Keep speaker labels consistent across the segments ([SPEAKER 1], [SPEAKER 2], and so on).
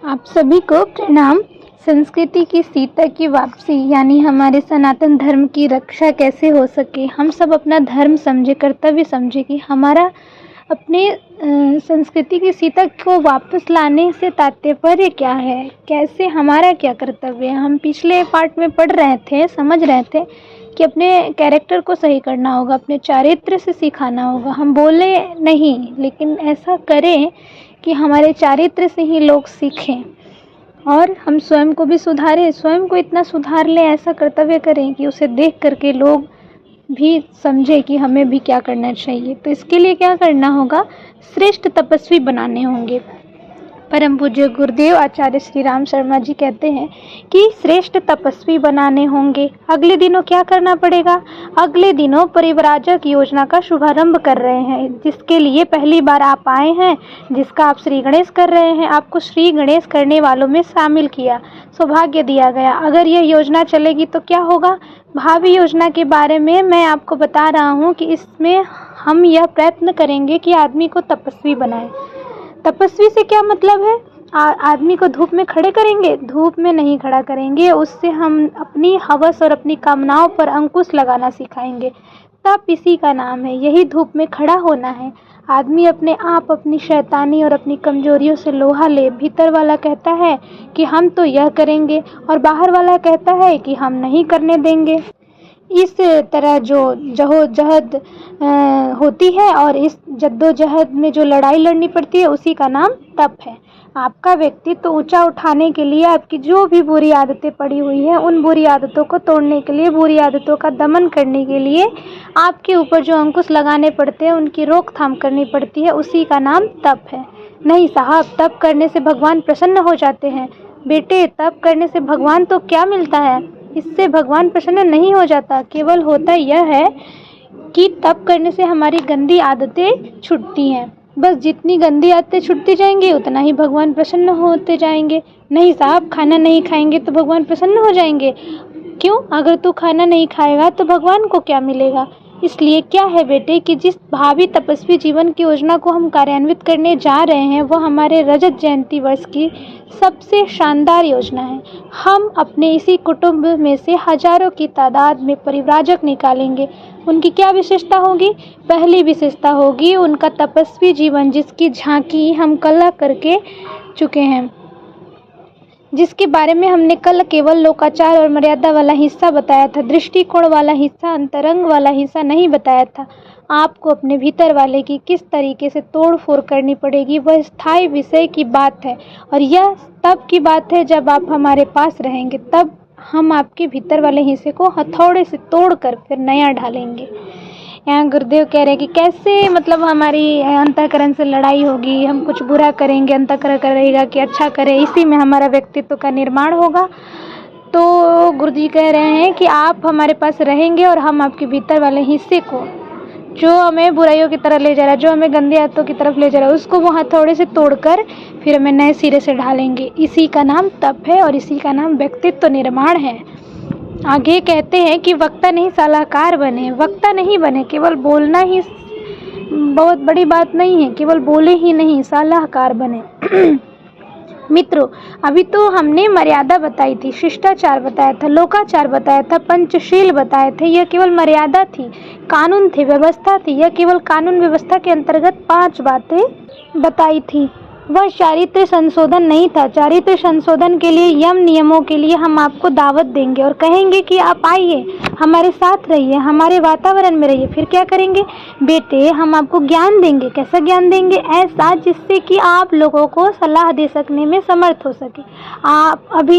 [SPEAKER 1] आप सभी को प्रणाम। संस्कृति की सीता की वापसी यानी हमारे सनातन धर्म की रक्षा कैसे हो सके, हम सब अपना धर्म समझे, कर्तव्य समझे कि हमारा अपने संस्कृति की सीता को वापस लाने से तात्पर्य क्या है, कैसे हमारा क्या कर्तव्य है। हम पिछले पार्ट में पढ़ रहे थे, समझ रहे थे कि अपने कैरेक्टर को सही करना होगा, अपने चारित्र से सिखाना होगा। हम बोले नहीं, लेकिन ऐसा करें कि हमारे चारित्र से ही लोग सीखें और हम स्वयं को भी सुधारें, स्वयं को इतना सुधार लें, ऐसा कर्तव्य करें कि उसे देख करके लोग भी समझे कि हमें भी क्या करना चाहिए। तो इसके लिए क्या करना होगा, श्रेष्ठ तपस्वी बनाने होंगे। परम पूज्य गुरुदेव आचार्य श्री राम शर्मा जी कहते हैं कि श्रेष्ठ तपस्वी बनाने होंगे। अगले दिनों क्या करना पड़ेगा, अगले दिनों परिव्राजक योजना का शुभारंभ कर रहे हैं, जिसके लिए पहली बार आप आए हैं, जिसका आप श्री गणेश कर रहे हैं। आपको श्री गणेश करने वालों में शामिल किया, सौभाग्य दिया गया। अगर यह योजना चलेगी तो क्या होगा, भावी योजना के बारे में मैं आपको बता रहा हूँ कि इसमें हम यह प्रयत्न करेंगे कि आदमी को तपस्वी बनाएं। तपस्वी से क्या मतलब है, आदमी को धूप में खड़े करेंगे, धूप में नहीं खड़ा करेंगे, उससे हम अपनी हवस और अपनी कामनाओं पर अंकुश लगाना सिखाएंगे। तप इसी का नाम है, यही धूप में खड़ा होना है। आदमी अपने आप अपनी शैतानी और अपनी कमजोरियों से लोहा ले। भीतर वाला कहता है कि हम तो यह करेंगे और बाहर वाला कहता है कि हम नहीं करने देंगे। इस तरह जो जहोजहद होती है और इस जद्दोजहद में जो लड़ाई लड़नी पड़ती है, उसी का नाम तप है। आपका व्यक्तित्व तो ऊंचा उठाने के लिए, आपकी जो भी बुरी आदतें पड़ी हुई हैं, उन बुरी आदतों को तोड़ने के लिए, बुरी आदतों का दमन करने के लिए आपके ऊपर जो अंकुश लगाने पड़ते हैं, उनकी रोकथाम करनी पड़ती है, उसी का नाम तप है। नहीं साहब, तप करने से भगवान प्रसन्न हो जाते हैं। बेटे, तप करने से भगवान तो क्या मिलता है, इससे भगवान प्रसन्न नहीं हो जाता। केवल होता यह है कि तप करने से हमारी गंदी आदतें छूटती हैं। बस जितनी गंदी आदतें छूटती जाएंगी, उतना ही भगवान प्रसन्न होते जाएंगे। नहीं साहब, खाना नहीं खाएंगे तो भगवान प्रसन्न हो जाएंगे। क्यों? अगर तू खाना नहीं खाएगा तो भगवान को क्या मिलेगा। इसलिए क्या है बेटे कि जिस भावी तपस्वी जीवन की योजना को हम कार्यान्वित करने जा रहे हैं, वह हमारे रजत जयंती वर्ष की सबसे शानदार योजना है। हम अपने इसी कुटुंब में से हजारों की तादाद में परिव्राजक निकालेंगे। उनकी क्या विशेषता होगी? पहली विशेषता होगी उनका तपस्वी जीवन, जिसकी झांकी हम कल करके चुके हैं, जिसके बारे में हमने कल केवल लोकाचार और मर्यादा वाला हिस्सा बताया था, दृष्टिकोण वाला हिस्सा, अंतरंग वाला हिस्सा नहीं बताया था। आपको अपने भीतर वाले की किस तरीके से तोड़ फोड़ करनी पड़ेगी, वह स्थायी विषय की बात है। और यह तब की बात है जब आप हमारे पास रहेंगे, तब हम आपके भीतर वाले हिस्से को हथौड़े से तोड़कर फिर नया ढालेंगे। यहाँ गुरुदेव कह रहे हैं कि कैसे, मतलब हमारी अंतःकरण से लड़ाई होगी, हम कुछ बुरा करेंगे, अंतःकरण करेगा कि अच्छा करे, इसी में हमारा व्यक्तित्व का निर्माण होगा। तो गुरु जी कह रहे हैं कि आप हमारे पास रहेंगे और हम आपके भीतर वाले हिस्से को, जो हमें बुराइयों की तरफ ले जा रहा है, जो हमें गंदी आदतों की तरफ ले जा रहा है, उसको वो हथौड़े से तोड़कर फिर हमें नए सिरे से ढालेंगे। इसी का नाम तप है और इसी का नाम व्यक्तित्व निर्माण है। आगे कहते हैं कि वक्ता नहीं सलाहकार बने। वक्ता नहीं बने, केवल बोलना ही बहुत बड़ी बात नहीं है, केवल बोले ही नहीं, सलाहकार बने। मित्रों, अभी तो हमने मर्यादा बताई थी, शिष्टाचार बताया था, लोकाचार बताया था, पंचशील बताए थे। यह केवल मर्यादा थी, कानून थे, व्यवस्था थी। यह केवल कानून व्यवस्था के अंतर्गत 5 बातें बताई थी। वह चारित्र संशोधन नहीं था। चारित्र संशोधन के लिए, यम नियमों के लिए हम आपको दावत देंगे और कहेंगे कि आप आइए, हमारे साथ रहिए, हमारे वातावरण में रहिए। फिर क्या करेंगे बेटे, हम आपको ज्ञान देंगे। कैसा ज्ञान देंगे? ऐसा जिससे कि आप लोगों को सलाह दे सकने में समर्थ हो सके।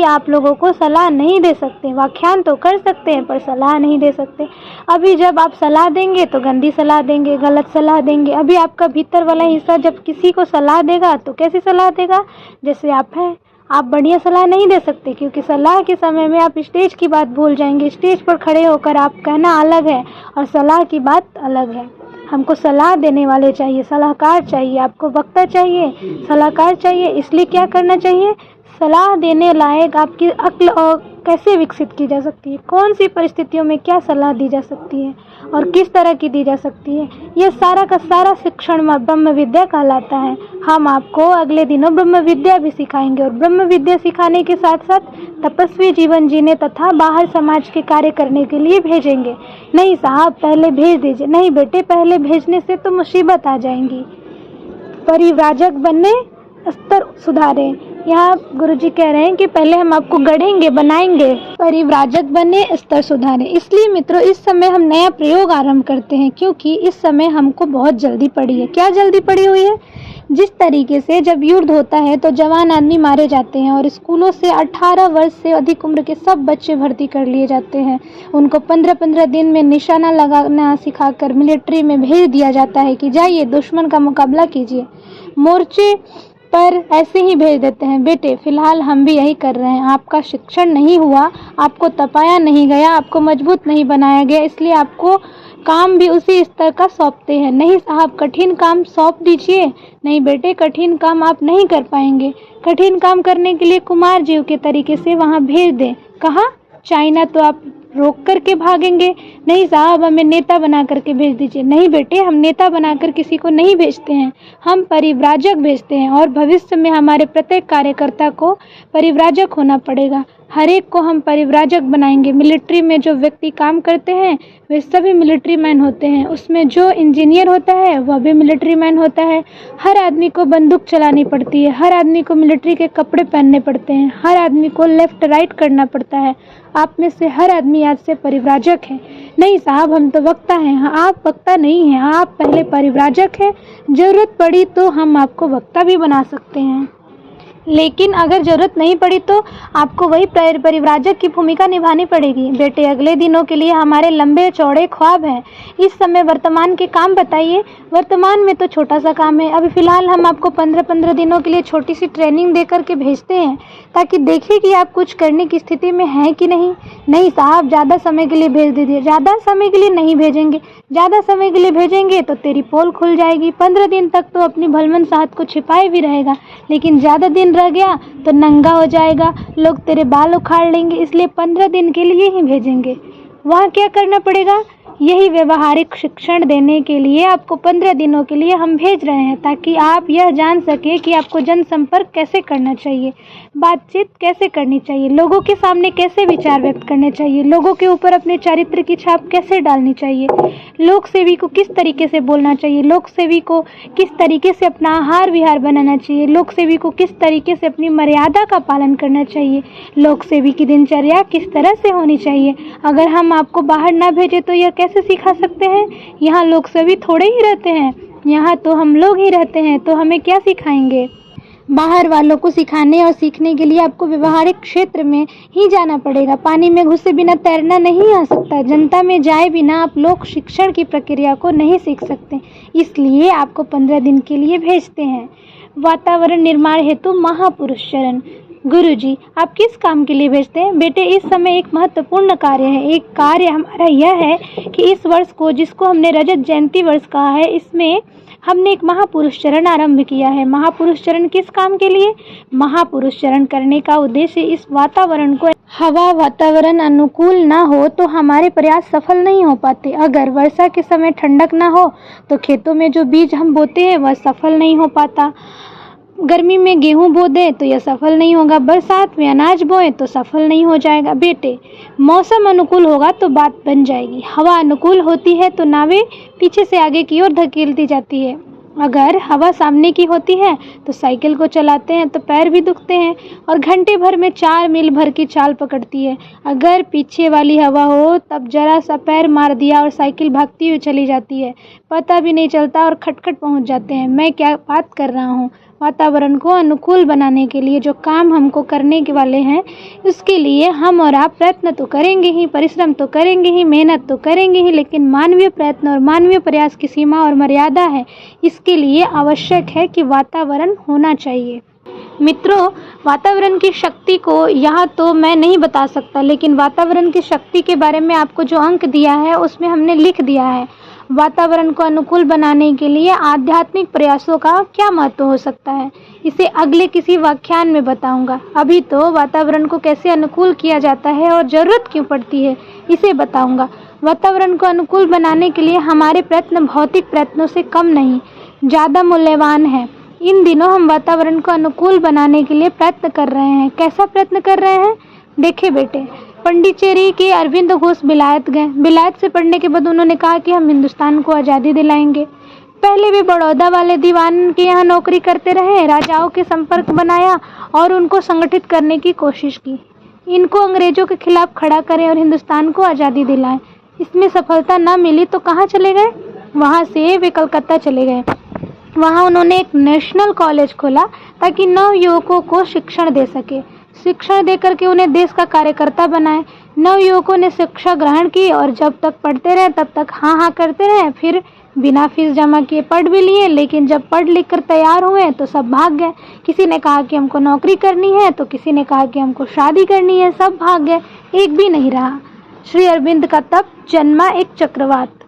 [SPEAKER 1] आप लोगों को सलाह नहीं दे सकते, व्याख्यान तो कर सकते हैं पर सलाह नहीं दे सकते। अभी जब आप सलाह देंगे तो गंदी सलाह देंगे, गलत सलाह देंगे। अभी आपका भीतर वाला हिस्सा जब किसी को सलाह देगा तो कैसी सलाह देगा? जैसे आप हैं, आप बढ़िया सलाह नहीं दे सकते, क्योंकि सलाह के समय में आप स्टेज की बात भूल जाएंगे। स्टेज पर खड़े होकर आप कहना अलग है और सलाह की बात अलग है। हमको सलाह देने वाले चाहिए, सलाहकार चाहिए, आपको वक्ता चाहिए, सलाहकार चाहिए। इसलिए क्या करना चाहिए? सलाह देने लायक आपकी अक्ल और कैसे विकसित की जा सकती है, कौन सी परिस्थितियों में क्या सलाह दी जा सकती है और किस तरह की दी जा सकती है, यह सारा का सारा शिक्षण ब्रह्म विद्या कहलाता है। हम आपको अगले दिनों ब्रह्म विद्या भी सिखाएंगे और ब्रह्म विद्या सिखाने के साथ साथ तपस्वी जीवन जीने तथा बाहर समाज के कार्य करने के लिए भेजेंगे। नहीं साहब, पहले भेज दीजिए। नहीं बेटे, पहले भेजने से तो मुसीबत आ जाएंगी। परिव्राजक बनने, स्तर सुधारें। यहाँ गुरुजी कह रहे हैं कि पहले हम आपको गढ़ेंगे, बनाएंगे। परिव्राजक बने, स्तर सुधारें। इसलिए मित्रों, इस समय हम नया प्रयोग आरंभ करते हैं, क्योंकि इस समय हमको बहुत जल्दी पड़ी है। क्या जल्दी पड़ी हुई है? जिस तरीके से जब युद्ध होता है तो जवान आदमी मारे जाते हैं और स्कूलों से 18 वर्ष से अधिक उम्र के सब बच्चे भर्ती कर लिए जाते हैं। उनको 15-15 दिन में निशाना लगाना सिखाकर मिलिट्री में भेज दिया जाता है कि जाइए दुश्मन का मुकाबला कीजिए। मोर्चे पर ऐसे ही भेज देते हैं। बेटे, फिलहाल हम भी यही कर रहे हैं। आपका शिक्षण नहीं हुआ, आपको तपाया नहीं गया, आपको मजबूत नहीं बनाया गया, इसलिए आपको काम भी उसी स्तर का सौंपते हैं। नहीं साहब, कठिन काम सौंप दीजिए। नहीं बेटे, कठिन काम आप नहीं कर पाएंगे। कठिन काम करने के लिए कुमार जीव के तरीके से वहाँ भेज दें। कहाँ? चाइना तो आप रोक करके भागेंगे। नहीं साहब, हमें नेता बना करके भेज दीजिए। नहीं बेटे, हम नेता बनाकर किसी को नहीं भेजते हैं, हम परिव्राजक भेजते हैं और भविष्य में हमारे प्रत्येक कार्यकर्ता को परिव्राजक होना पड़ेगा। हर एक को हम परिव्राजक बनाएंगे। मिलिट्री में जो व्यक्ति काम करते हैं वे सभी मिलिट्री मैन होते हैं। उसमें जो इंजीनियर होता है वह भी मिलिट्री मैन होता है। हर आदमी को बंदूक चलानी पड़ती है, हर आदमी को मिलिट्री के कपड़े पहनने पड़ते हैं, हर आदमी को लेफ्ट राइट करना पड़ता है। आप में से हर आदमी आज से परिव्राजक है। नहीं साहब, हम तो वक्ता हैं। हाँ, आप वक्ता नहीं हैं, आप पहले परिव्राजक हैं। जरूरत पड़ी तो हम आपको वक्ता भी बना सकते हैं, लेकिन अगर जरूरत नहीं पड़ी तो आपको वही परिव्राजक की भूमिका निभानी पड़ेगी। बेटे, अगले दिनों के लिए हमारे लंबे चौड़े ख्वाब हैं। इस समय वर्तमान के काम बताइए। वर्तमान में तो छोटा सा काम है। अभी फ़िलहाल हम आपको 15-15 दिनों के लिए छोटी सी ट्रेनिंग दे करके भेजते हैं, ताकि देखिए कि आप कुछ करने की स्थिति में हैं कि नहीं। नहीं साहब, ज़्यादा समय के लिए भेज दीजिए। ज़्यादा समय के लिए नहीं भेजेंगे। ज़्यादा समय के लिए भेजेंगे तो तेरी पोल खुल जाएगी। 15 दिन तक तो अपनी भलमन साहत को छिपाए भी रहेगा, लेकिन ज़्यादा दिन रह गया तो नंगा हो जाएगा, लोग तेरे बाल उखाड़ लेंगे। इसलिए 15 दिन के लिए ही भेजेंगे। वहाँ क्या करना पड़ेगा? यही व्यवहारिक शिक्षण देने के लिए आपको 15 दिनों के लिए हम भेज रहे हैं, ताकि आप यह जान सकें कि आपको जनसंपर्क कैसे करना चाहिए, बातचीत कैसे करनी चाहिए, लोगों के सामने कैसे विचार व्यक्त करने चाहिए, लोगों के ऊपर अपने चारित्र की छाप कैसे डालनी चाहिए, लोक सेवी को किस तरीके से बोलना चाहिए, लोक सेवी को किस तरीके से अपना आहार विहार बनाना चाहिए, लोक सेवी को किस तरीके से अपनी मर्यादा का पालन करना चाहिए, लोक सेवी की दिनचर्या किस तरह से होनी चाहिए। अगर हम आपको बाहर ना भेजें तो यह कैसे सिखा सकते हैं? यहाँ लोग सभी थोड़े ही रहते हैं, यहाँ तो हम लोग ही रहते हैं, तो हमें क्या सिखाएंगे? बाहर वालों को सिखाने और सीखने के लिए आपको व्यवहारिक क्षेत्र में ही जाना पड़ेगा। पानी में घुसे बिना तैरना नहीं आ सकता। जनता में जाए बिना आप लोग शिक्षण की प्रक्रिया को नहीं सीख सकते। इसलिए आपको 15 दिन के लिए भेजते हैं। वातावरण निर्माण हेतु महापुरुष चरण। गुरुजी, आप किस काम के लिए भेजते हैं? बेटे, इस समय एक महत्वपूर्ण कार्य है। एक कार्य हमारा यह है कि इस वर्ष को, जिसको हमने रजत जयंती वर्ष कहा है, इसमें हमने एक महापुरुष चरण आरंभ किया है। महापुरुष चरण किस काम के लिए? महापुरुष चरण करने का उद्देश्य इस वातावरण को, हवा वातावरण अनुकूल ना हो तो हमारे प्रयास सफल नहीं हो पाते। अगर वर्षा के समय ठंडक ना हो तो खेतों में जो बीज हम बोते हैं वह सफल नहीं हो पाता। गर्मी में गेहूं बो दें तो यह सफल नहीं होगा। बरसात में अनाज बोएं तो सफल नहीं हो जाएगा। बेटे, मौसम अनुकूल होगा तो बात बन जाएगी। हवा अनुकूल होती है तो नावें पीछे से आगे की ओर धकेलती जाती है। अगर हवा सामने की होती है तो साइकिल को चलाते हैं तो पैर भी दुखते हैं और घंटे भर में 4 मील भर की चाल पकड़ती है। अगर पीछे वाली हवा हो तब जरा सा पैर मार दिया और साइकिल भागती हुई चली जाती है, पता भी नहीं चलता और खटखट पहुंच जाते हैं। मैं क्या बात कर रहा हूँ। वातावरण को अनुकूल बनाने के लिए जो काम हमको करने के वाले हैं, उसके लिए हम और आप प्रयत्न तो करेंगे ही, परिश्रम तो करेंगे ही, मेहनत तो करेंगे ही, लेकिन मानवीय प्रयत्न और मानवीय प्रयास की सीमा और मर्यादा है। इसके लिए आवश्यक है कि वातावरण होना चाहिए। मित्रों, वातावरण की शक्ति को यहाँ तो मैं नहीं बता सकता, लेकिन वातावरण की शक्ति के बारे में आपको जो अंक दिया है उसमें हमने लिख दिया है। वातावरण को अनुकूल बनाने के लिए आध्यात्मिक प्रयासों का क्या महत्व हो सकता है, इसे अगले किसी व्याख्यान में बताऊंगा। अभी तो वातावरण को कैसे अनुकूल किया जाता है और ज़रूरत क्यों पड़ती है, इसे बताऊंगा। वातावरण को अनुकूल बनाने के लिए हमारे प्रयत्न भौतिक प्रयत्नों से कम नहीं, ज़्यादा मूल्यवान है। इन दिनों हम वातावरण को अनुकूल बनाने के लिए प्रयत्न कर रहे हैं। कैसा प्रयत्न कर रहे हैं? देखे बेटे, पंडिचेरी के अरविंद घोष विलायत गए। विलायत से पढ़ने के बाद उन्होंने कहा कि हम हिंदुस्तान को आज़ादी दिलाएंगे। पहले वे बड़ौदा वाले दीवान के यहाँ नौकरी करते रहे, राजाओं के संपर्क बनाया और उनको संगठित करने की कोशिश की। इनको अंग्रेजों के खिलाफ खड़ा करें और हिंदुस्तान को आज़ादी दिलाएं। इसमें सफलता न मिली तो कहाँ चले गए? वहाँ से वे कलकत्ता चले गए। वहाँ उन्होंने एक नेशनल कॉलेज खोला ताकि नव युवकों को शिक्षण दे सके। शिक्षण दे करके उन्हें देश का कार्यकर्ता बनाए। नव युवकों ने शिक्षा ग्रहण की और जब तक पढ़ते रहे तब तक हाँ हाँ करते रहे। फिर बिना फीस जमा किए पढ़ भी लिए, लेकिन जब पढ़ लिख कर तैयार हुए तो सब भाग गए। किसी ने कहा कि हमको नौकरी करनी है, तो किसी ने कहा कि हमको शादी करनी है। सब भाग गए, एक भी नहीं रहा। श्री अरविंद का तब जन्मा एक चक्रवात।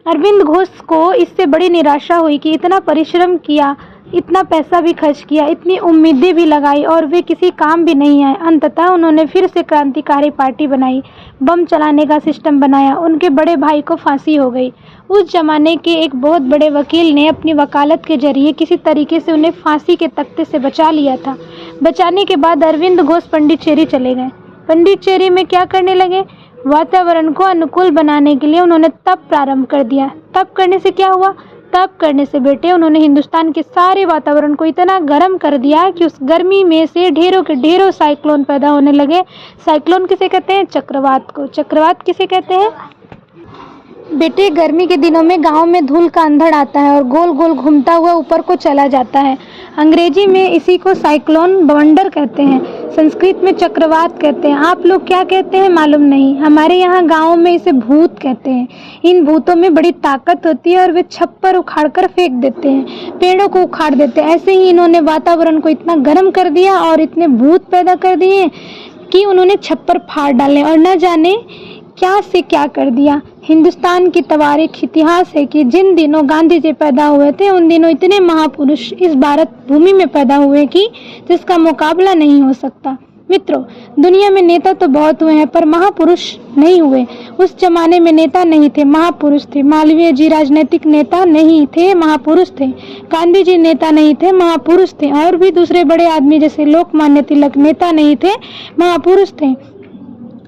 [SPEAKER 1] अरविंद घोष को इससे बड़ी निराशा हुई कि इतना परिश्रम किया, इतना पैसा भी खर्च किया, इतनी उम्मीदें भी लगाई और वे किसी काम भी नहीं आए। अंततः उन्होंने फिर से क्रांतिकारी पार्टी बनाई, बम चलाने का सिस्टम बनाया। उनके बड़े भाई को फांसी हो गई। उस जमाने के एक बहुत बड़े वकील ने अपनी वकालत के जरिए किसी तरीके से उन्हें फांसी के तख्ते से बचा लिया था। बचाने के बाद अरविंद घोष पंडिचेरी चले गए। पंडिचेरी में क्या करने लगे? वातावरण को अनुकूल बनाने के लिए उन्होंने तप प्रारंभ कर दिया। तप करने से क्या हुआ? तप करने से बेटे उन्होंने हिंदुस्तान के सारे वातावरण को इतना गर्म कर दिया कि उस गर्मी में से ढेरों के ढेरों साइक्लोन पैदा होने लगे। साइक्लोन किसे कहते हैं? चक्रवात को। चक्रवात किसे कहते हैं? बेटे, गर्मी के दिनों में गांव में धूल का अंधड़ आता है और गोल गोल घूमता हुआ ऊपर को चला जाता है। अंग्रेजी में इसी को साइक्लोन वंडर कहते हैं, संस्कृत में चक्रवात कहते हैं। आप लोग क्या कहते हैं मालूम नहीं, हमारे यहाँ गाँव में इसे भूत कहते हैं। इन भूतों में बड़ी ताकत होती है और वे छप्पर उखाड़ कर फेंक देते हैं, पेड़ों को उखाड़ देते हैं। ऐसे ही इन्होंने वातावरण को इतना गर्म कर दिया और इतने भूत पैदा कर दिए कि उन्होंने छप्पर फाड़ डाले और न जाने क्या से क्या कर दिया। हिंदुस्तान की तवारीख इतिहास है कि जिन दिनों गांधी जी पैदा हुए थे उन दिनों इतने महापुरुष इस भारत भूमि में पैदा हुए कि जिसका मुकाबला नहीं हो सकता। मित्रों, दुनिया में नेता तो बहुत हुए हैं पर महापुरुष नहीं हुए। उस जमाने में नेता नहीं थे, महापुरुष थे। मालवीय जी राजनीतिक नेता नहीं थे, महापुरुष थे। गांधी जी नेता नहीं थे, महापुरुष थे। और भी दूसरे बड़े आदमी जैसे लोकमान्य तिलक नेता नहीं थे, महापुरुष थे।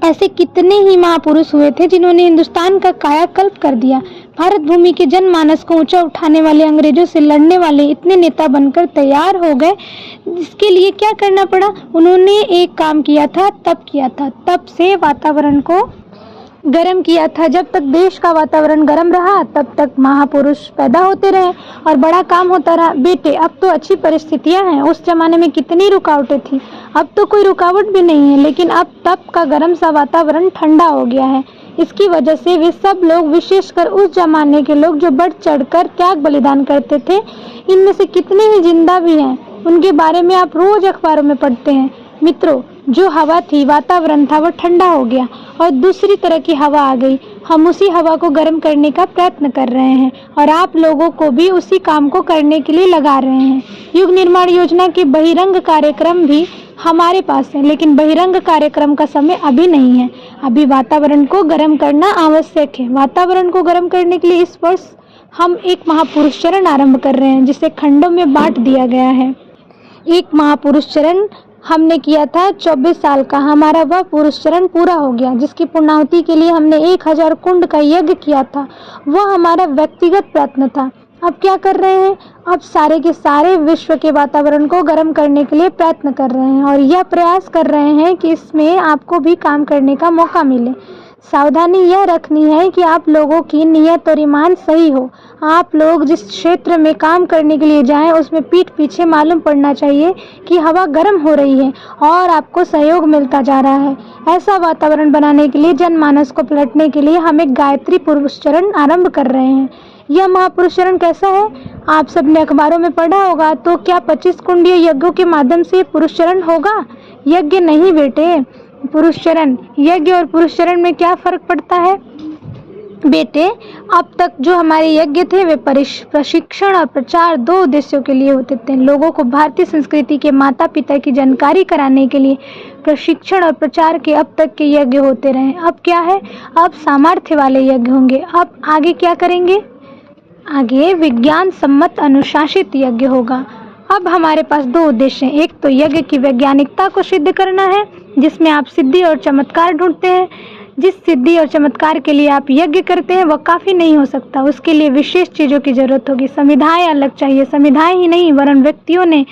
[SPEAKER 1] ऐसे कितने ही महापुरुष हुए थे जिन्होंने हिंदुस्तान का कायाकल्प कर दिया। भारत भूमि के जनमानस को ऊंचा उठाने वाले, अंग्रेजों से लड़ने वाले इतने नेता बनकर तैयार हो गए। इसके लिए क्या करना पड़ा? उन्होंने एक काम किया था, तप किया था। तप से वातावरण को गर्म किया था। जब तक देश का वातावरण गर्म रहा तब तक महापुरुष पैदा होते रहे और बड़ा काम होता रहा। बेटे, अब तो अच्छी परिस्थितियां हैं। उस जमाने में कितनी रुकावटें थी, अब तो कोई रुकावट भी नहीं है। लेकिन अब तप का गर्म सा वातावरण ठंडा हो गया है। इसकी वजह से वे सब लोग, विशेषकर उस जमाने के लोग जो बढ़ चढ़कर त्याग बलिदान करते थे, इनमें से कितने ही जिंदा भी हैं। उनके बारे में आप रोज अखबारों में पढ़ते हैं। मित्रों, जो हवा थी, वातावरण था, वो ठंडा हो गया और दूसरी तरह की हवा आ गई। हम उसी हवा को गर्म करने का प्रयत्न कर रहे हैं और आप लोगों को भी उसी काम को करने के लिए लगा रहे हैं। युग निर्माण योजना के बहिरंग कार्यक्रम भी हमारे पास है, लेकिन बहिरंग कार्यक्रम का समय अभी नहीं है। अभी वातावरण को गर्म करना आवश्यक है। वातावरण को गर्म करने के लिए इस वर्ष हम एक महापुरुष चरण आरंभ कर रहे हैं, जिसे खंडों में बांट दिया गया है। एक महापुरुष चरण हमने किया था 24 साल का। हमारा वह पुरुष चरण पूरा हो गया, जिसकी पूर्णाहुति के लिए हमने 1000 कुंड का यज्ञ किया था। वह हमारा व्यक्तिगत प्रयत्न था। अब क्या कर रहे हैं? अब सारे के सारे विश्व के वातावरण को गर्म करने के लिए प्रयत्न कर रहे हैं और यह प्रयास कर रहे हैं कि इसमें आपको भी काम करने का मौका मिले। सावधानी यह रखनी है कि आप लोगों की नियत और ईमान सही हो। आप लोग जिस क्षेत्र में काम करने के लिए जाएं, उसमें पीठ पीछे मालूम पड़ना चाहिए कि हवा गर्म हो रही है और आपको सहयोग मिलता जा रहा है। ऐसा वातावरण बनाने के लिए, जनमानस को पलटने के लिए हम एक गायत्री पुरुष चरण आरंभ कर रहे हैं। यह महापुरुष चरण कैसा है? आप सबने अखबारों में पढ़ा होगा। तो क्या 25 कुंडीय यज्ञों के माध्यम से पुरुष चरण होगा? यज्ञ नहीं बेटे, पुरुष चरण। यज्ञ और पुरुष चरण में क्या फर्क पड़ता है? बेटे, अब तक जो हमारे यज्ञ थे वे प्रशिक्षण और प्रचार 2 उद्देश्यों के लिए होते थे। लोगों को भारतीय संस्कृति के माता पिता की जानकारी कराने के लिए प्रशिक्षण और प्रचार के अब तक के यज्ञ होते रहे। अब क्या है? अब सामर्थ्य वाले यज्ञ होंगे। अब आगे क्या करेंगे? आगे विज्ञान सम्मत अनुशासित यज्ञ होगा। अब हमारे पास 2 उद्देश्य हैं। एक तो यज्ञ की वैज्ञानिकता को सिद्ध करना है, जिसमें आप सिद्धि और चमत्कार ढूंढते हैं। जिस सिद्धि और चमत्कार के लिए आप यज्ञ करते हैं वह काफ़ी नहीं हो सकता, उसके लिए विशेष चीज़ों की जरूरत होगी। संविधाएं अलग चाहिए। संविधाएं ही नहीं वरन व्यक्तियों ने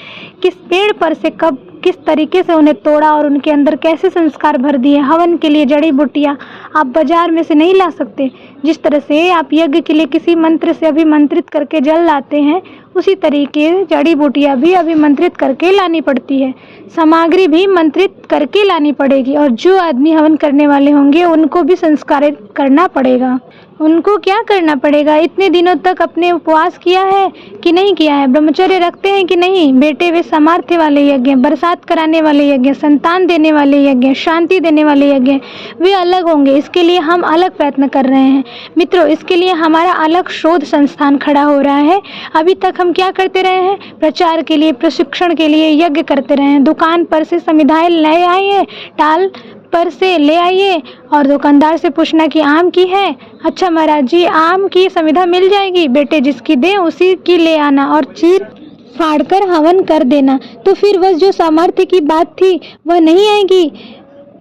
[SPEAKER 1] किस पेड़ पर से कब किस तरीके से उन्हें तोड़ा और उनके अंदर कैसे संस्कार भर दिए। हवन के लिए जड़ी बूटियाँ आप बाजार में से नहीं ला सकते। जिस तरह से आप यज्ञ के लिए किसी मंत्र से अभिमंत्रित करके जल लाते हैं, उसी तरीके जड़ी बूटियाँ भी अभिमंत्रित करके लानी पड़ती है। सामग्री भी मंत्रित करके लानी पड़ेगी और जो आदमी हवन करने वाले होंगे उनको भी संस्कारित करना पड़ेगा। उनको क्या करना पड़ेगा? इतने दिनों तक अपने उपवास किया है कि नहीं किया है? ब्रह्मचर्य रखते हैं कि नहीं? बेटे, वे सामर्थ्य वाले यज्ञ, बरसात कराने वाले यज्ञ, संतान देने वाले यज्ञ, शांति देने वाले यज्ञ, वे अलग होंगे। इसके लिए हम अलग प्रयत्न कर रहे हैं मित्रों। इसके लिए हमारा अलग शोध संस्थान खड़ा हो रहा है। अभी तक हम क्या करते रहे हैं? प्रचार के लिए, प्रशिक्षण के लिए यज्ञ करते रहे हैं। दुकान पर से संविधाएं ले आइए, टाल पर से ले आइए और दुकानदार से पूछना कि आम की है? अच्छा महाराज जी, आम की संविधा मिल जाएगी। बेटे, जिसकी दे उसी की ले आना और चीर फाड़ कर हवन कर देना। तो फिर वह जो सामर्थ्य की बात थी वह नहीं आएगी।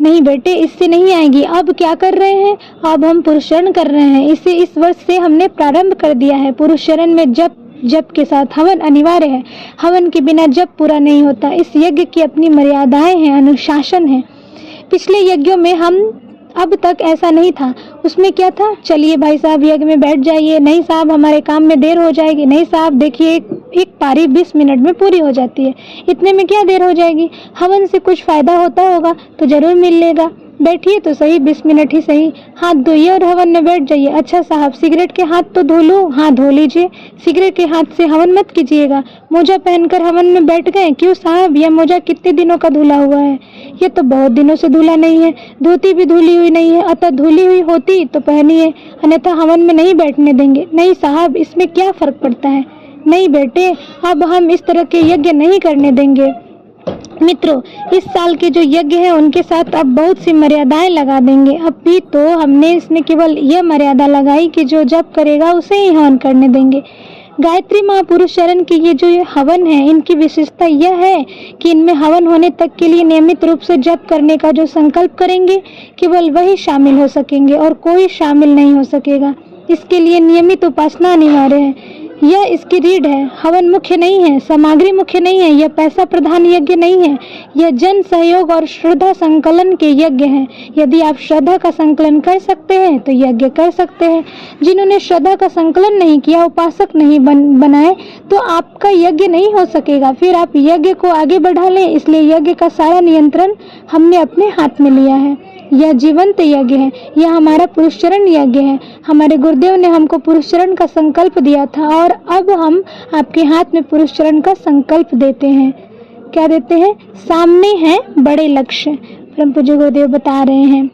[SPEAKER 1] नहीं बेटे, इससे नहीं आएगी। अब क्या कर रहे हैं? अब हम पुरुषरण कर रहे हैं। इसे इस वर्ष से हमने प्रारंभ कर दिया है। पुरुषरण में जप के साथ हवन अनिवार्य है। हवन के बिना जप पूरा नहीं होता। इस यज्ञ की अपनी मर्यादाएं हैं, अनुशासन है। पिछले यज्ञों में हम अब तक ऐसा नहीं था। उसमें क्या था? चलिए भाई साहब यज्ञ में बैठ जाइए। नहीं साहब, हमारे काम में देर हो जाएगी। नहीं साहब, देखिए एक पारी 20 मिनट में पूरी हो जाती है। इतने में क्या देर हो जाएगी? हवन से कुछ फायदा होता होगा तो जरूर मिल लेगा। बैठिए तो सही, 20 मिनट ही सही। हाथ धोइए और हवन में बैठ जाइए। अच्छा साहब, सिगरेट के हाथ तो धो लूं? हाँ धो लीजिए। सिगरेट के हाथ से हवन मत कीजिएगा। मोजा पहनकर हवन में बैठ गए? क्यों साहब, यह मोजा कितने दिनों का धुला हुआ है? ये तो बहुत दिनों से धुला नहीं है। धोती भी धुली हुई नहीं है। अतः धुली हुई होती तो पहनिए, अन्यथा हवन में नहीं बैठने देंगे। नहीं साहब, इसमें क्या फर्क पड़ता है? नहीं बेटे, अब हम इस तरह के यज्ञ नहीं करने देंगे। मित्रों, इस साल के जो यज्ञ हैं उनके साथ अब बहुत सी मर्यादाएं लगा देंगे। अब भी तो हमने इसमें केवल यह मर्यादा लगाई कि जो जप करेगा उसे ही हवन करने देंगे। गायत्री महापुरुष चरण की ये जो हवन है, इनकी विशेषता यह है कि इनमें हवन होने तक के लिए नियमित रूप से जप करने का जो संकल्प करेंगे केवल वही शामिल हो सकेंगे और कोई शामिल नहीं हो सकेगा। इसके लिए नियमित उपासना अनिवार्य है। यह इसकी रीढ़ है। हवन मुख्य नहीं है, सामग्री मुख्य नहीं है, यह पैसा प्रधान यज्ञ नहीं है। यह जन सहयोग और श्रद्धा संकलन के यज्ञ है। यदि आप श्रद्धा का संकलन कर सकते हैं तो यज्ञ कर सकते हैं। जिन्होंने श्रद्धा का संकलन नहीं किया, उपासक नहीं बनाए, तो आपका यज्ञ नहीं हो सकेगा। फिर आप यज्ञ को आगे बढ़ा लें। इसलिए यज्ञ का सारा नियंत्रण हमने अपने हाथ में लिया है। यह जीवंत यज्ञ है। यह हमारा पुरुषचरण यज्ञ है। हमारे गुरुदेव ने हमको पुरुषचरण का संकल्प दिया था और अब हम आपके हाथ में पुरुषचरण का संकल्प देते हैं। क्या देते हैं? सामने हैं बड़े लक्ष्य, परम पूज्य गुरुदेव बता रहे हैं।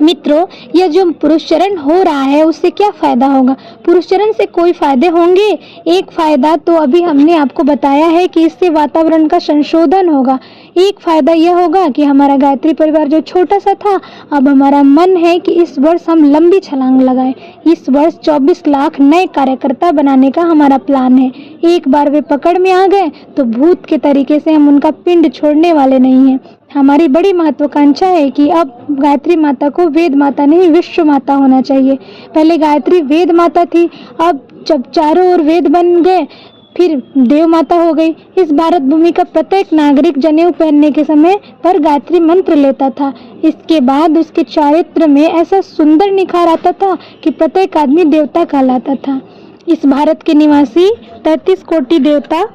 [SPEAKER 1] मित्रों, यह जो पुरुषचरण हो रहा है उससे क्या फायदा होगा? पुरुषचरण से कोई फायदे होंगे। एक फायदा तो अभी हमने आपको बताया है कि इससे वातावरण का संशोधन होगा। एक फायदा यह होगा कि हमारा गायत्री परिवार जो छोटा सा था, अब हमारा मन है कि इस वर्ष हम लंबी छलांग लगाएं। इस वर्ष 24 लाख नए कार्यकर्ता बनाने का हमारा प्लान है। एक बार वे पकड़ में आ गए तो भूत के तरीके से हम उनका पिंड छोड़ने वाले नहीं हैं। हमारी बड़ी महत्वाकांक्षा है कि अब गायत्री माता को वेद माता नहीं विश्व माता होना चाहिए। पहले गायत्री वेद माता थी, अब जब चारों ओर वेद बन गए फिर देव माता हो गई। इस भारत भूमि का प्रत्येक नागरिक जनेऊ पहनने के समय पर गायत्री मंत्र लेता था। इसके बाद उसके चारित्र में ऐसा सुंदर निखार आता था कि प्रत्येक आदमी देवता कहलाता था। इस भारत के निवासी 33 कोटि देवता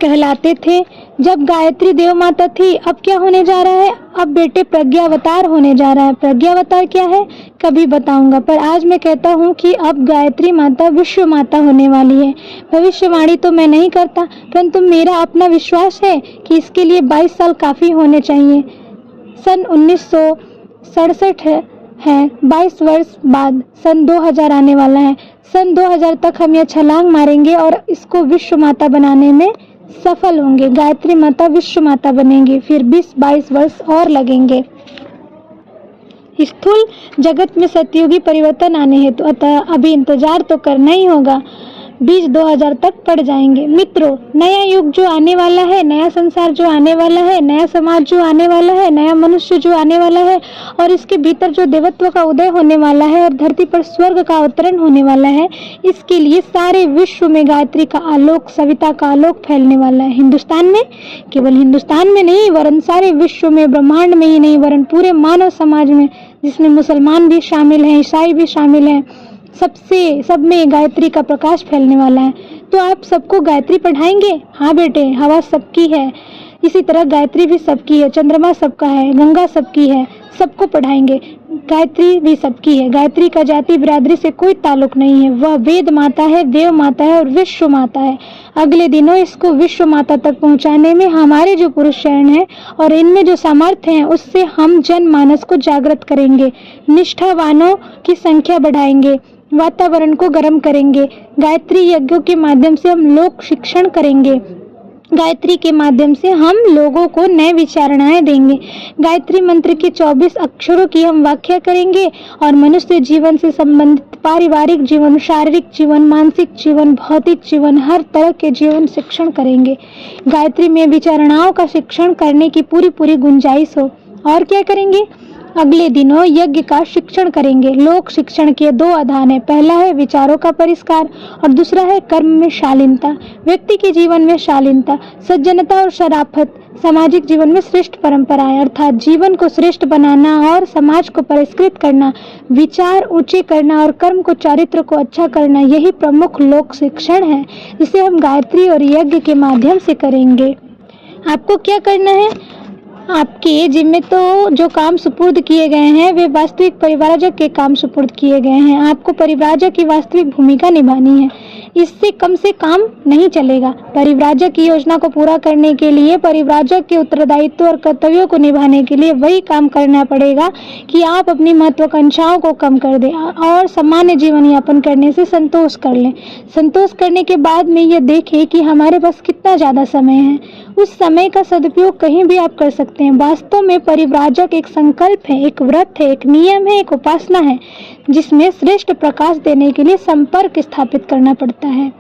[SPEAKER 1] कहलाते थे जब गायत्री देव माता थी। अब क्या होने जा रहा है? अब बेटे प्रज्ञावतार होने जा रहा है। प्रज्ञावतार क्या है कभी बताऊंगा, पर आज मैं कहता हूँ कि अब गायत्री माता विश्व माता होने वाली है। भविष्यवाणी तो मैं नहीं करता, परंतु मेरा अपना विश्वास है कि इसके लिए 22 साल काफी होने चाहिए। सन 1967 हैं। 22 वर्ष बाद सन 2000 आने वाला है। सन 2000 तक हम यह छलांग मारेंगे और इसको विश्व माता बनाने में सफल होंगे। गायत्री माता विश्व माता बनेंगी। फिर 20-22 वर्ष और लगेंगे स्थूल जगत में सतयुगी परिवर्तन आने हेतु, अतः अभी इंतजार तो करना ही होगा। 2000 तक पड़ जाएंगे। मित्रों, नया युग जो आने वाला है, नया संसार जो आने वाला है, नया समाज जो आने वाला है, नया मनुष्य जो आने वाला है और इसके भीतर जो देवत्व का उदय होने वाला है और धरती पर स्वर्ग का अवतरण होने वाला है, इसके लिए सारे विश्व में गायत्री का आलोक, सविता का आलोक फैलने वाला है। हिंदुस्तान में, केवल हिंदुस्तान में नहीं वरन सारे विश्व में, ब्रह्मांड में ही नहीं वरन पूरे मानव समाज में, जिसमें मुसलमान भी शामिल हैं, ईसाई भी शामिल हैं, सब में गायत्री का प्रकाश फैलने वाला है। तो आप सबको गायत्री पढ़ाएंगे? हाँ बेटे, हवा सबकी है, इसी तरह गायत्री भी सबकी है, चंद्रमा सबका है, गंगा सबकी है, सबको पढ़ाएंगे। गायत्री भी सबकी है। गायत्री का जाति बिरादरी से कोई ताल्लुक नहीं है। वह वेद माता है, देव माता है और विश्व माता है। अगले दिनों इसको विश्व माता तक पहुंचाने में हमारे जो पुरुष शरण है और इनमें जो सामर्थ्य है, उससे हम जनमानस को जागृत करेंगे, निष्ठावानों की संख्या बढ़ाएंगे, वातावरण को गर्म करेंगे। गायत्री यज्ञों के माध्यम से हम लोक शिक्षण करेंगे। गायत्री के माध्यम से हम लोगों को नए विचारणाएं देंगे। गायत्री मंत्र के 24 अक्षरों की हम व्याख्या करेंगे और मनुष्य जीवन से संबंधित पारिवारिक जीवन, शारीरिक जीवन, मानसिक जीवन, भौतिक जीवन, हर तरह के जीवन शिक्षण करेंगे। गायत्री में विचारणाओं का शिक्षण करने की पूरी गुंजाइश हो। और क्या करेंगे? अगले दिनों यज्ञ का शिक्षण करेंगे। लोक शिक्षण के 2 आधार हैं। पहला है विचारों का परिष्कार और दूसरा है कर्म में शालीनता। व्यक्ति के जीवन में शालीनता, सज्जनता और शराफत, सामाजिक जीवन में श्रेष्ठ परंपराएं, अर्थात जीवन को श्रेष्ठ बनाना और समाज को परिष्कृत करना, विचार ऊंचे करना और कर्म को, चारित्र को अच्छा करना, यही प्रमुख लोक शिक्षण है, जिसे हम गायत्री और यज्ञ के माध्यम से करेंगे। आपको क्या करना है? आपके जिम्मे तो जो काम सुपुर्द किए गए हैं वे वास्तविक परिव्राजक के काम सुपुर्द किए गए हैं। आपको परिव्राजक की वास्तविक भूमिका निभानी है। इससे कम से काम नहीं चलेगा। परिव्राजक की योजना को पूरा करने के लिए, परिव्राजक के उत्तरदायित्व और कर्तव्यों को निभाने के लिए वही काम करना पड़ेगा कि आप अपनी महत्वाकांक्षाओं को कम कर दें और सामान्य जीवन यापन करने से संतोष कर लें। संतोष करने के बाद में यह देखें कि हमारे पास कितना ज़्यादा समय है। उस समय का सदुपयोग कहीं भी आप कर सकते हैं। वास्तव में परिव्राजक एक संकल्प है, एक व्रत है, एक नियम है, एक उपासना है, जिसमें श्रेष्ठ प्रकाश देने के लिए संपर्क स्थापित करना पड़ता है।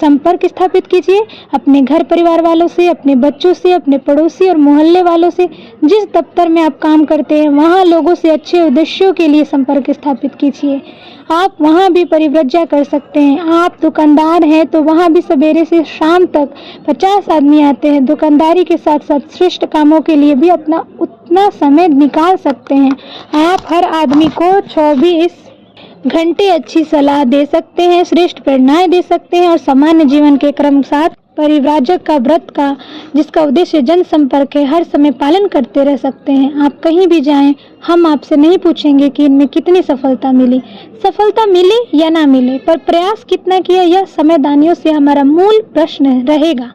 [SPEAKER 1] संपर्क स्थापित कीजिए अपने घर परिवार वालों से, अपने बच्चों से, अपने पड़ोसी और मोहल्ले वालों से। जिस दफ्तर में आप काम करते हैं वहाँ लोगों से अच्छे उद्देश्यों के लिए संपर्क स्थापित कीजिए। आप वहाँ भी परिव्रज्या कर सकते हैं। आप दुकानदार हैं तो वहाँ भी सवेरे से शाम तक 50 आदमी आते हैं। दुकानदारी के साथ साथ श्रेष्ठ कामों के लिए भी अपना उतना समय निकाल सकते हैं। आप हर आदमी को 24 घंटे अच्छी सलाह दे सकते हैं, श्रेष्ठ प्रेरणाएं दे सकते हैं और सामान्य जीवन के क्रम साथ परिव्राजक का व्रत का, जिसका उद्देश्य जनसंपर्क है, हर समय पालन करते रह सकते हैं। आप कहीं भी जाएं, हम आपसे नहीं पूछेंगे कि इनमें कितनी सफलता मिली। सफलता मिले या ना मिले, पर प्रयास कितना किया, यह समयदानियों से हमारा मूल प्रश्न रहेगा।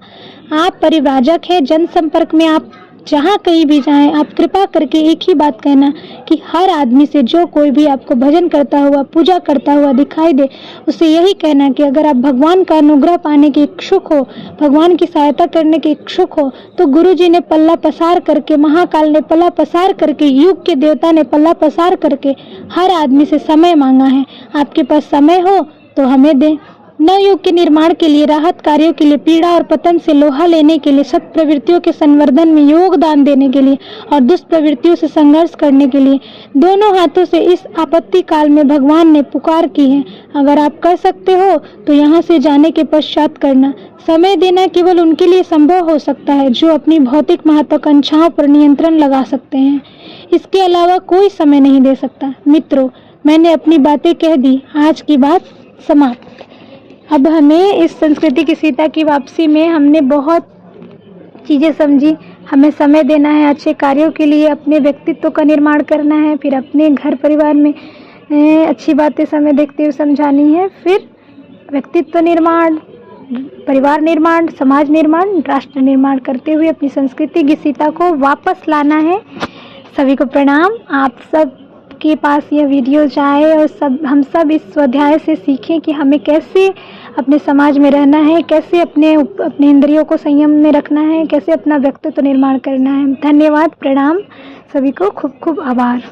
[SPEAKER 1] आप परिव्राजक हैं, जनसंपर्क में आप जहाँ कहीं भी जाएं, आप कृपा करके एक ही बात कहना कि हर आदमी से, जो कोई भी आपको भजन करता हुआ, पूजा करता हुआ दिखाई दे, उसे यही कहना कि अगर आप भगवान का अनुग्रह पाने के इच्छुक हो, भगवान की सहायता करने के इच्छुक हो, तो गुरु जी ने पल्ला पसार करके, महाकाल ने पल्ला पसार करके, युग के देवता ने पल्ला पसार करके हर आदमी से समय मांगा है। आपके पास समय हो तो हमें दें। नवयुग के निर्माण के लिए, राहत कार्यों के लिए, पीड़ा और पतन से लोहा लेने के लिए, सत प्रवृत्तियों के संवर्धन में योगदान देने के लिए और दुष्ट प्रवृत्तियों से संघर्ष करने के लिए दोनों हाथों से इस आपत्ति काल में भगवान ने पुकार की है। अगर आप कर सकते हो तो यहाँ से जाने के पश्चात करना। समय देना केवल उनके लिए संभव हो सकता है जो अपनी भौतिक महत्वाकांक्षाओं पर नियंत्रण लगा सकते हैं। इसके अलावा कोई समय नहीं दे सकता। मित्रों, मैंने अपनी बातें कह दी। आज की बात समाप्त। अब हमें इस संस्कृति की सीता की वापसी में हमने बहुत चीज़ें समझी। हमें समय देना है अच्छे कार्यों के लिए, अपने व्यक्तित्व का निर्माण करना है, फिर अपने घर परिवार में अच्छी बातें समय देखते हुए समझानी है, फिर व्यक्तित्व निर्माण, परिवार निर्माण, समाज निर्माण, राष्ट्र निर्माण करते हुए अपनी संस्कृति की सीता को वापस लाना है। सभी को प्रणाम। आप सब सबके पास यह वीडियो जाए और हम सब इस स्वाध्याय से सीखें कि हमें कैसे अपने समाज में रहना है, कैसे अपने इंद्रियों को संयम में रखना है, कैसे अपना व्यक्तित्व निर्माण करना है। धन्यवाद, प्रणाम, सभी को खूब खूब आभार।